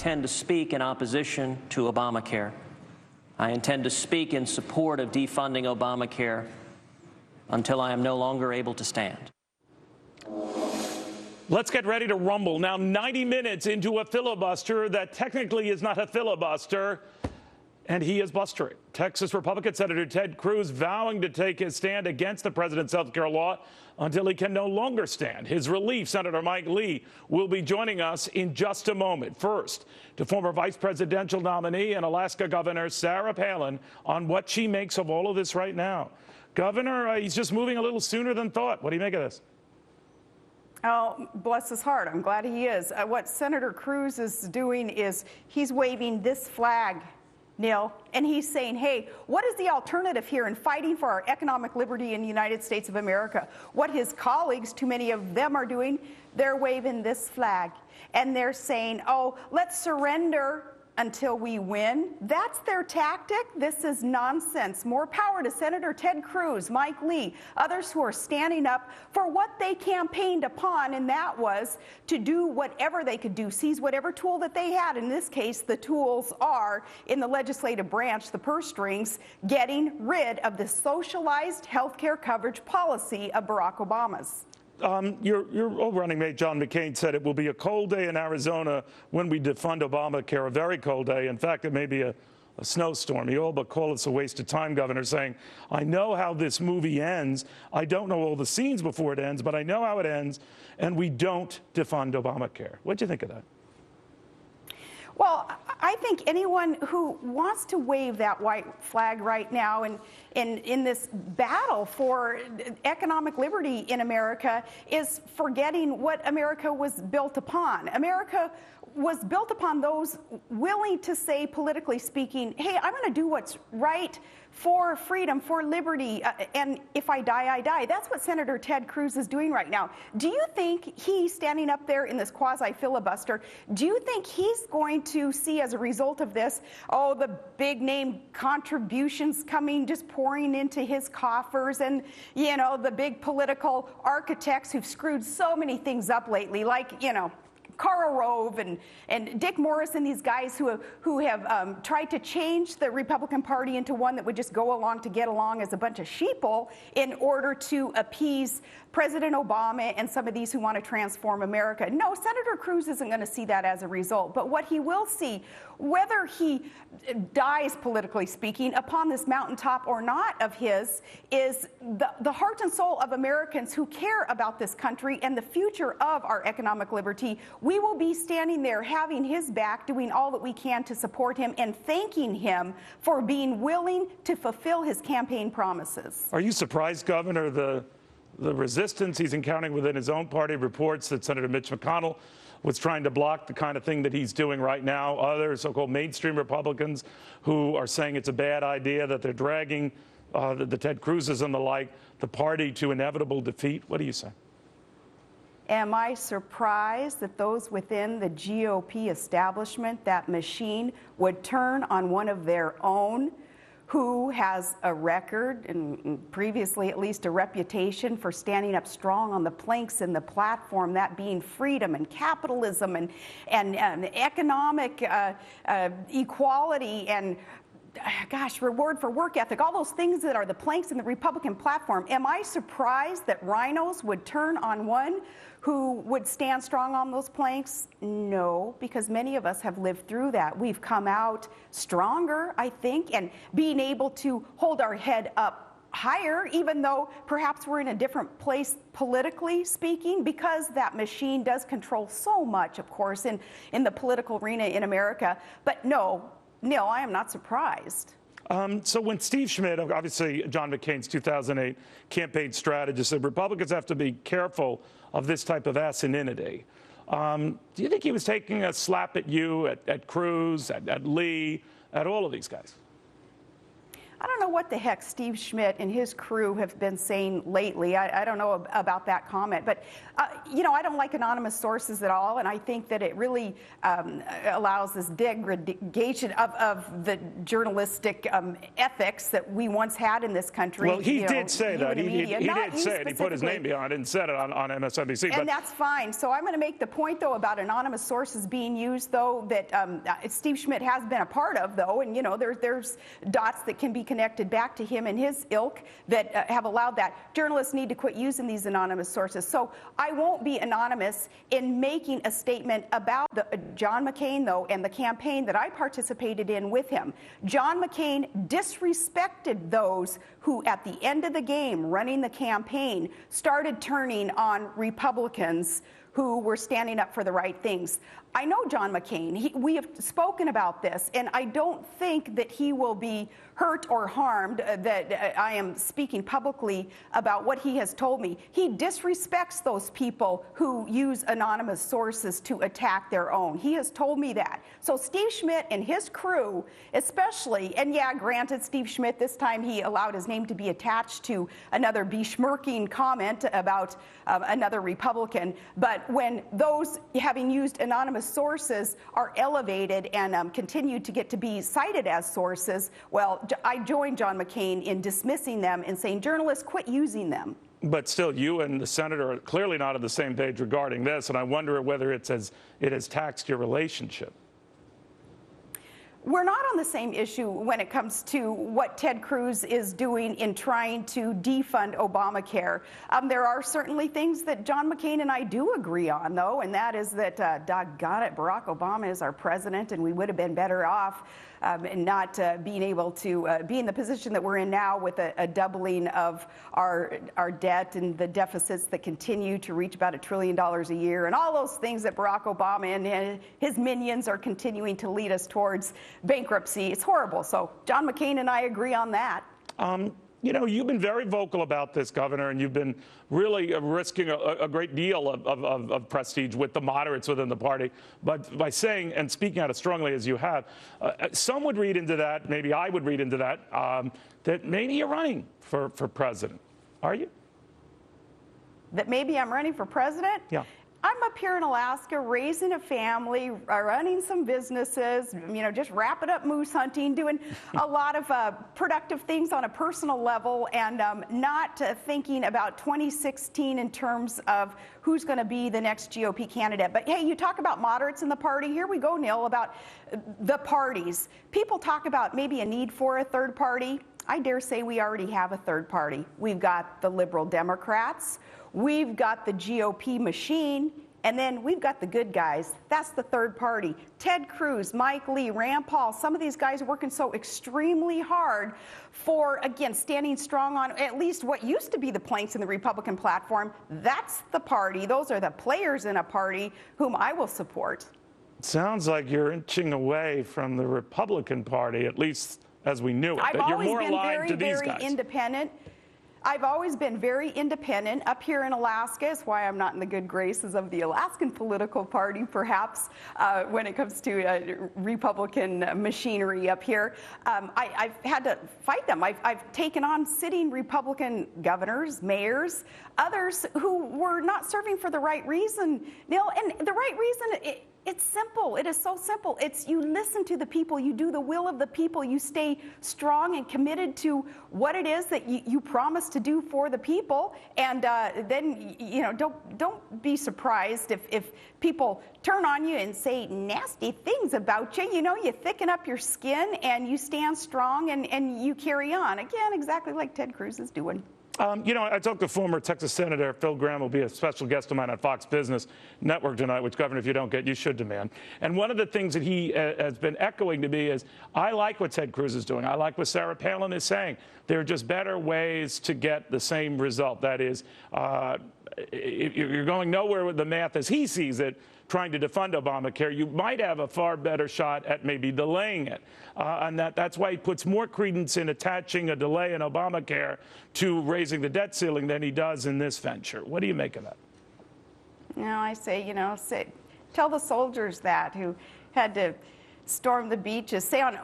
intend to speak in opposition to Obamacare. I intend to speak in support of defunding Obamacare until I am no longer able to stand. Let's get ready to rumble. Now, 90 minutes into a filibuster that technically is not a filibuster, and he is blustering. Texas Republican Senator Ted Cruz vowing to take his stand against the president's health care law until he can no longer stand. His relief, Senator Mike Lee, will be joining us in just a moment. First, to former vice presidential nominee and Alaska Governor Sarah Palin on what she makes of all of this right now. Governor, he's just moving a little sooner than thought. What do you make of this? Oh, bless his heart. I'm glad he is. What Senator Cruz is doing is he's waving this flag, Neil, and he's saying, hey, what is the alternative here in fighting for our economic liberty in the United States of America? What his colleagues, too many of them, are doing, they're waving this flag. And they're saying, oh, let's surrender until we win. That's their tactic. This is nonsense. More power to Senator Ted Cruz, Mike Lee, others who are standing up for what they campaigned upon, and that was to do whatever they could do, seize whatever tool that they had. In this case, the tools are in the legislative branch, the purse strings, getting rid of the socialized health care coverage policy of Barack Obama's. Your old running mate, John McCain, said it will be a cold day in Arizona when we defund Obamacare, a very cold day. In fact, it may be a snowstorm. He all but called us a waste of time, Governor, saying, I know how this movie ends. I don't know all the scenes before it ends, but I know how it ends, and we don't defund Obamacare. What do you think of that? Well, I think anyone who wants to wave that white flag right now and in this battle for economic liberty in America is forgetting what America was built upon. America was built upon those willing to say, politically speaking, hey, I'm going to do what's right for freedom, for liberty, and if I die, I die. That's what Senator Ted Cruz is doing right now. Do you think he's standing up there in this quasi-filibuster, do you think he's going to see as a result of this, oh, the big name contributions coming, just pouring into his coffers, and, you know, the big political architects who've screwed so many things up lately, like, you know, Karl Rove and Dick Morris and these guys who have tried to change the Republican Party into one that would just go along to get along as a bunch of sheeple in order to appease President Obama and some of these who want to transform America. No, Senator Cruz isn't going to see that as a result. But what he will see, whether he dies, politically speaking, upon this mountaintop or not of his, is the heart and soul of Americans who care about this country and the future of our economic liberty. We will be standing there having his back, doing all that we can to support him and thanking him for being willing to fulfill his campaign promises. Are you surprised, Governor, the resistance he's encountering within his own party? Reports that Senator Mitch McConnell was trying to block the kind of thing that he's doing right now. Other so-called mainstream Republicans who are saying it's a bad idea, that they're dragging the Ted Cruz's and the like, the party to inevitable defeat. What do you say? Am I surprised that those within the GOP establishment, that machine, would turn on one of their own who has a record, and previously at least a reputation, for standing up strong on the planks in the platform, that being freedom and capitalism and economic equality and, gosh, reward for work ethic, all those things that are the planks in the Republican platform? Am I surprised that rhinos would turn on one who would stand strong on those planks? No, because many of us have lived through that. We've come out stronger, I think, and being able to hold our head up higher, even though perhaps we're in a different place politically speaking, because that machine does control so much, of course, in the political arena in America. But no, Neil, I am not surprised. So when Steve Schmidt, obviously John McCain's 2008 campaign strategist, said Republicans have to be careful of this type of asininity, do you think he was taking a slap at you, at Cruz, at Lee, at all of these guys? I don't know what the heck Steve Schmidt and his crew have been saying lately. I don't know about that comment, but you know, I don't like anonymous sources at all, and I think that it really allows this degradation of the journalistic ethics that we once had in this country. Well, he did say that. He did say it. He put his name behind it and said it on MSNBC. And that's fine. So I'm going to make the point, though, about anonymous sources being used, though, that Steve Schmidt has been a part of, though, and, you know, there's dots that can be connected back to him and his ilk that have allowed that. Journalists need to quit using these anonymous sources. So I won't be anonymous in making a statement about John McCain, though, and the campaign that I participated in with him. John McCain disrespected those who, at the end of the game, running the campaign, started turning on Republicans who were standing up for the right things. I know John McCain. We have spoken about this, and I don't think that he will be hurt or harmed that I am speaking publicly about what he has told me. He disrespects those people who use anonymous sources to attack their own. He has told me that. So Steve Schmidt and his crew, especially, and yeah, granted, Steve Schmidt, this time he allowed his name to be attached to another besmirking comment about another Republican, but when those having used anonymous sources are elevated and continue to get to be cited as sources, well, I joined John McCain in dismissing them and saying, journalists, quit using them. But still, you and the senator are clearly not on the same page regarding this, and I wonder whether it has taxed your relationship. We're not on the same issue when it comes to what Ted Cruz is doing in trying to defund Obamacare. There are certainly things that John McCain and I do agree on, though, and that is that, doggone it, Barack Obama is our president, and we would have been better off and not being able to be in the position that we're in now with a doubling of our debt and the deficits that continue to reach about $1 trillion a year, and all those things that Barack Obama and his minions are continuing to lead us towards bankruptcy. It's horrible. So John McCain and I agree on that. You know, you've been very vocal about this, Governor, and you've been really risking a great deal of prestige with the moderates within the party. But by saying and speaking out as strongly as you have, some would read into that, maybe I would read into that, that maybe you're running for president. Are you? That maybe I'm running for president? Yeah. I'm up here in Alaska raising a family, running some businesses, you know, just wrapping up moose hunting, doing a lot of productive things on a personal level, and not thinking about 2016 in terms of who's going to be the next GOP candidate. But hey, you talk about moderates in the party. Here we go, Neil, about the parties. People talk about maybe a need for a third party. I dare say we already have a third party. We've got the liberal Democrats. We've got the GOP machine, and then we've got the good guys. That's the third party. Ted Cruz, Mike Lee, Rand Paul, some of these guys are working so extremely hard for, again, standing strong on at least what used to be the planks in the Republican platform. That's the party. Those are the players in a party whom I will support. Sounds like you're inching away from the Republican Party, at least as we knew it. I've that you're always more been aligned to these very guys. independent. I've always been very independent. Up here in Alaska is why I'm not in the good graces of the Alaskan political party, perhaps, when it comes to Republican machinery up here. I've had to fight them. I've taken on sitting Republican governors, mayors, others who were not serving for the right reason, Neil. And the right reason, it's simple. It is so simple. It's you listen to the people, you do the will of the people, you stay strong and committed to what it is that you promise to do for the people, and then, you know, don't be surprised if people turn on you and say nasty things about you. You know, you thicken up your skin and you stand strong and you carry on. Again, exactly like Ted Cruz is doing. You know, I talked to former Texas Senator Phil Gramm, will be a special guest of mine on Fox Business Network tonight, which, Governor, if you don't get, you should demand. And one of the things that he has been echoing to me is, I like what Ted Cruz is doing. I like what Sarah Palin is saying. There are just better ways to get the same result. That is, if you're going nowhere with the math as he sees it, trying to defund Obamacare, you might have a far better shot at maybe delaying it. And that's why he puts more credence in attaching a delay in Obamacare to raising the debt ceiling than he does in this venture. What do you make of that? You know, I say, you know, tell the soldiers that who had to storm the beaches, say on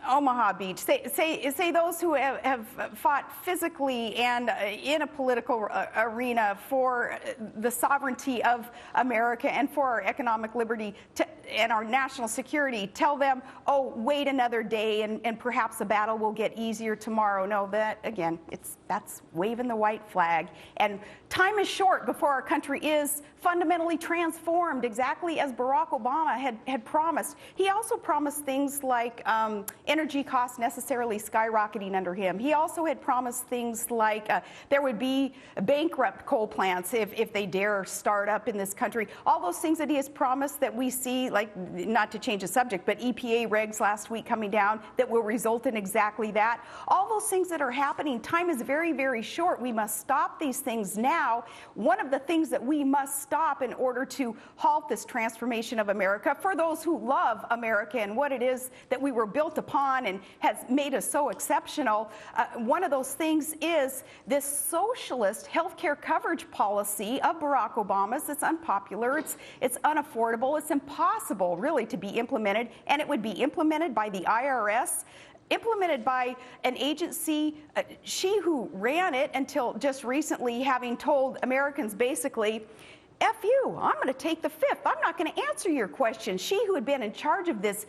Omaha Beach. Say those who have fought physically and in a political arena for the sovereignty of America and for our economic liberty and our national security. Tell them, oh, wait another day and perhaps the battle will get easier tomorrow. No, that, again, that's waving the white flag. And time is short before our country is fundamentally transformed, exactly as Barack Obama had promised. He also promised things like energy costs necessarily skyrocketing under him. He also had promised things like there would be bankrupt coal plants if they dare start up in this country. All those things that he has promised that we see, like, not to change the subject, but EPA regs last week coming down that will result in exactly that. All those things that are happening, time is very, very short. We must stop these things now. One of the things that we must stop in order to halt this transformation of America, for those who love America and what it is that we were built upon and has made us so exceptional, one of those things is this socialist healthcare coverage policy of Barack Obama's. It's unpopular, it's unaffordable, it's impossible really to be implemented, and it would be implemented by the IRS, implemented by an agency, she who ran it until just recently, having told Americans basically, F you, I'm going to take the fifth. I'm not going to answer your question. She who had been in charge of this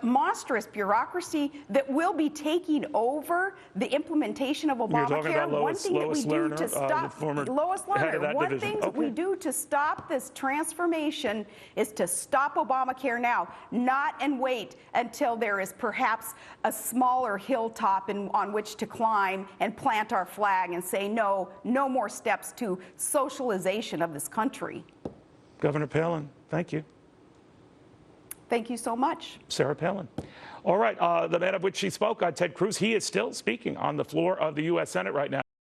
monstrous bureaucracy that will be taking over the implementation of Obamacare. One thing that we do to stop Lois Lerner, one thing that we do to stop this transformation is to stop Obamacare now, not and wait until there is perhaps a smaller hilltop on which to climb and plant our flag and say no more steps to socialization of this country. Governor Palin, thank you. Thank you so much. Sarah Palin. All right, the man of which she spoke, Ted Cruz, he is still speaking on the floor of the U.S. Senate right now.